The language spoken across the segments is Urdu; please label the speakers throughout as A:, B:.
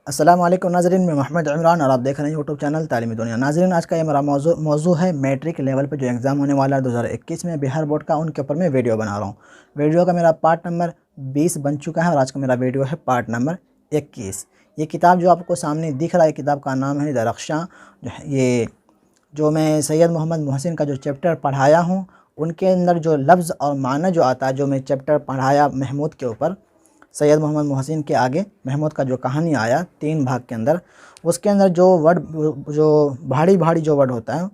A: السلام علیکم ناظرین، میں محمد عمران اور آپ دیکھ رہے ہیں یوٹیوب چینل تعلیمی دنیا۔ ناظرین، آج کا یہ میرا موضوع ہے میٹرک لیول پہ جو ایگزام ہونے والا ہے 2021 میں بہار بورڈ کا، ان کے اوپر میں ویڈیو بنا رہا ہوں۔ ویڈیو کا میرا پارٹ نمبر 20 بن چکا ہے اور آج کا میرا ویڈیو ہے پارٹ نمبر 21۔ یہ کتاب جو آپ کو سامنے دکھ رہا ہے، کتاب کا نام ہے درخشاں۔ یہ جو میں سید محمد محسن کا جو چیپٹر پڑھایا ہوں، ان کے اندر جو لفظ اور معنی جو آتا ہے، جو میں چیپٹر پڑھایا محمود کے اوپر، سید محمد محسن کے آگے محمود کا جو کہانی آیا 3 بھاگ کے اندر، اس کے اندر جو ورڈ، جو بھاری جو ورڈ ہوتا ہے،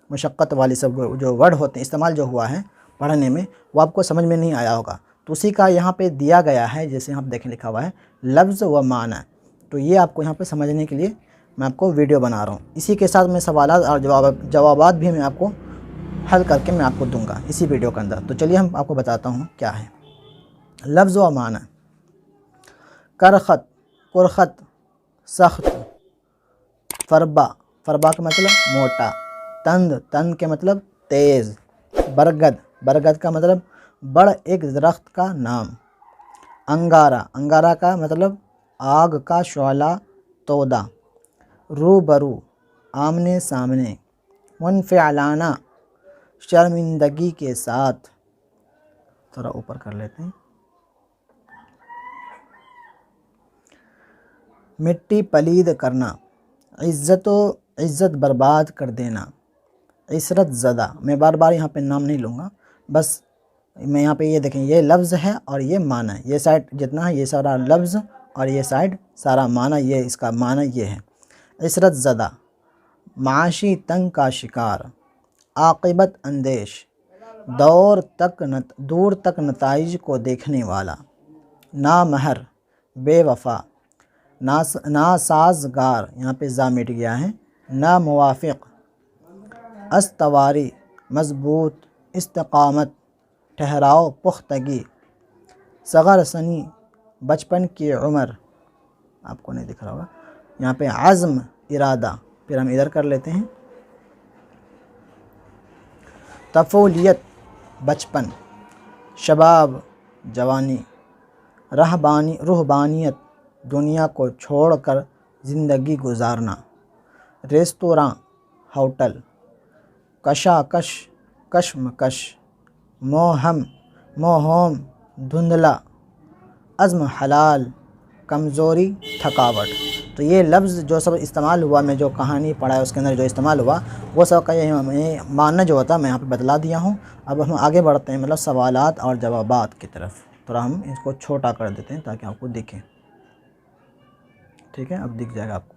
A: مشقت والی سب جو ورڈ ہوتے ہیں، استعمال جو ہوا ہے پڑھنے میں، وہ آپ کو سمجھ میں نہیں آیا ہوگا۔ تو اسی کا یہاں پہ دیا گیا ہے، جیسے آپ دیکھیں لکھا ہوا ہے لفظ و معنی۔ تو یہ آپ کو یہاں پہ سمجھنے کے لیے میں آپ کو ویڈیو بنا رہا ہوں۔ اسی کے ساتھ میں سوالات اور جوابات بھی میں آپ کو حل کر کے میں آپ کو دوں گا اسی ویڈیو کے اندر۔ تو چلیے ہم آپ کو بتاتا ہوں کیا ہے لفظ و معنی۔ کرخط، کرخط سخت، فربا، فربا کا مطلب موٹا، تند، تند کے مطلب تیز، برگد، برگد کا مطلب بڑ ایک درخت کا نام، انگارہ، انگارہ کا مطلب آگ کا شعلہ، تودا، روبرو آمنے سامنے، منفعلانہ شرمندگی کے ساتھ۔ تھوڑا اوپر کر لیتے ہیں۔ مٹی پلید کرنا، عزت برباد کر دینا، عشرت زدہ۔ میں بار بار یہاں پہ نام نہیں لوں گا، بس میں یہاں پہ یہ دیکھیں، یہ لفظ ہے اور یہ معنی ہے۔ یہ سائڈ جتنا ہے یہ سارا لفظ اور یہ سائڈ سارا معنی، یہ اس کا معنی یہ ہے۔ عشرت زدہ، معاشی تنگ کا شکار، عاقبت اندیش، دور تک نتائج کو دیکھنے والا، نامہر، بے وفا، ناسازگار، یہاں پہ زا مٹ گیا ہے، ناموافق، استواری، مضبوط، استقامت، ٹھہراؤ، پختگی، صغر سنی، بچپن کی عمر، آپ کو نہیں دکھ رہا ہوگا یہاں پہ، عزم، ارادہ۔ پھر ہم ادھر کر لیتے ہیں، طفولیت، بچپن، شباب، جوانی، رہبانیت، دنیا کو چھوڑ کر زندگی گزارنا، ریستوراں، ہوٹل، کشاکش، کشمکش، موہم، دھندلا، عزم حلال، کمزوری، تھکاوٹ۔ تو یہ لفظ جو سب استعمال ہوا، میں جو کہانی پڑھا ہے اس کے اندر جو استعمال ہوا، وہ سب کا یہ معنی جو ہوتا ہے میں یہاں پہ بتلا دیا ہوں۔ اب ہم آگے بڑھتے ہیں، مطلب سوالات اور جوابات کی طرف۔ تھوڑا ہم اس کو چھوٹا کر دیتے ہیں تاکہ آپ کو دکھے، ٹھیک ہے؟ اب دکھ جائے گا آپ کو۔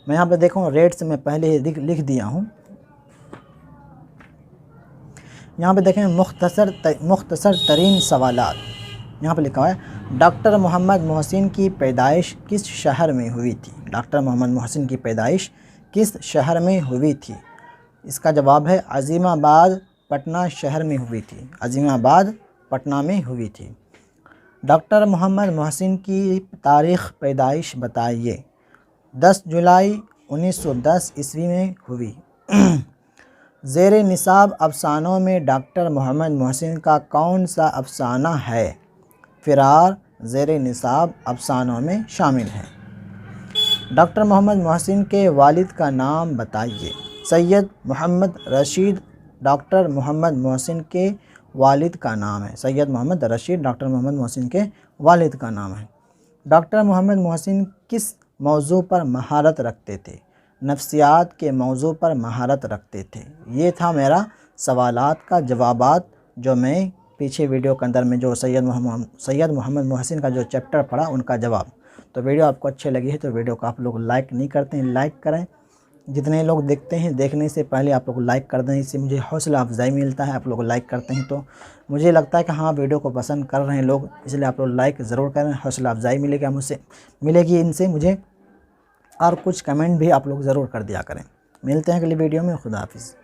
A: میں یہاں پہ دیکھوں ریٹس میں پہلے ہی لکھ دیا ہوں۔ یہاں پہ دیکھیں مختصر ترین سوالات، یہاں پہ لکھا ہوا ہے ڈاکٹر محمد محسن کی پیدائش کس شہر میں ہوئی تھی؟ ڈاکٹر محمد محسن کی پیدائش کس شہر میں ہوئی تھی؟ اس کا جواب ہے عظیم آباد، پٹنہ شہر میں ہوئی تھی۔ عظیم آباد پٹنہ میں ہوئی تھی۔ ڈاکٹر محمد محسن کی تاریخ پیدائش بتائیے۔ 10 جولائی 1910 عیسوی میں ہوئی۔ زیر نصاب افسانوں میں ڈاکٹر محمد محسن کا کون سا افسانہ ہے؟ فرار زیر نصاب افسانوں میں شامل ہے۔ ڈاکٹر محمد محسن کے والد کا نام بتائیے۔ سید محمد رشید ڈاکٹر محمد محسن کے والد کا نام ہے۔ سید محمد رشید ڈاکٹر محمد محسن کے والد کا نام ہے۔ ڈاکٹر محمد محسن کس موضوع پر مہارت رکھتے تھے؟ نفسیات کے موضوع پر مہارت رکھتے تھے۔ یہ تھا میرا سوالات کا جوابات، جو میں پیچھے ویڈیو کے اندر میں جو سید محمد محسن کا جو چیپٹر پڑھا ان کا جواب۔ تو ویڈیو آپ کو اچھے لگی ہے تو ویڈیو کو آپ لوگ لائک نہیں کرتے ہیں، لائک کریں۔ جتنے لوگ دیکھتے ہیں، دیکھنے سے پہلے آپ لوگ لائک کر دیں، اس سے مجھے حوصلہ افزائی ملتا ہے۔ آپ لوگ لائک کرتے ہیں تو مجھے لگتا ہے کہ ہاں ویڈیو کو پسند کر رہے ہیں لوگ، اس لیے آپ لوگ لائک ضرور کریں، حوصلہ افزائی ملے گی ان سے مجھے، اور کچھ کمنٹ بھی آپ لوگ ضرور کر دیا کریں۔ ملتے ہیں اگلی ویڈیو میں، خدا حافظ۔